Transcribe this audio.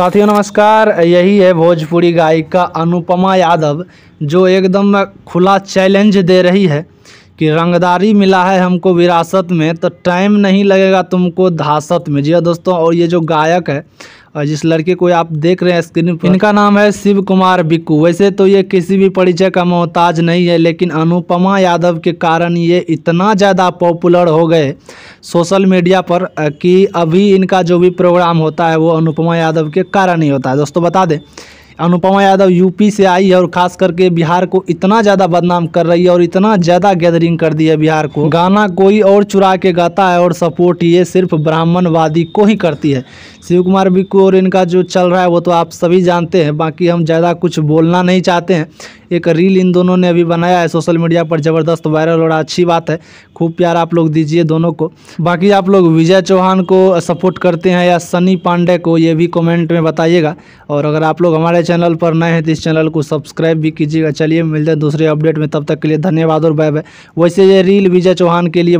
साथियों नमस्कार। यही है भोजपुरी गायिका अनुपमा यादव जो एकदम खुला चैलेंज दे रही है कि रंगदारी मिला है हमको विरासत में तो टाइम नहीं लगेगा तुमको धासत में। जी हाँ दोस्तों, और ये जो गायक है और जिस लड़के को आप देख रहे हैं स्क्रीन पर, इनका नाम है शिव कुमार बिक्कू। वैसे तो ये किसी भी परिचय का मोहताज नहीं है, लेकिन अनुपमा यादव के कारण ये इतना ज़्यादा पॉपुलर हो गए सोशल मीडिया पर कि अभी इनका जो भी प्रोग्राम होता है वो अनुपमा यादव के कारण ही होता है। दोस्तों बता दें, अनुपमा यादव यूपी से आई है और ख़ास करके बिहार को इतना ज़्यादा बदनाम कर रही है और इतना ज़्यादा गैदरिंग कर दी है बिहार को। गाना कोई और चुरा के गाता है और सपोर्ट ये सिर्फ ब्राह्मणवादी को ही करती है। शिव कुमार बिक्कू और इनका जो चल रहा है वो तो आप सभी जानते हैं, बाकी हम ज़्यादा कुछ बोलना नहीं चाहते हैं। एक रील इन दोनों ने अभी बनाया है सोशल मीडिया पर, ज़बरदस्त वायरल हो रहा है, अच्छी बात है। खूब प्यार आप लोग दीजिए दोनों को। बाकी आप लोग विजय चौहान को सपोर्ट करते हैं या सनी पांडे को, ये भी कमेंट में बताइएगा। और अगर आप लोग हमारे चैनल पर नए हैं तो इस चैनल को सब्सक्राइब भी कीजिएगा। चलिए मिलते हैं दूसरे अपडेट में, तब तक के लिए धन्यवाद और बाय बाय। वैसे ये रील विजय चौहान के लिए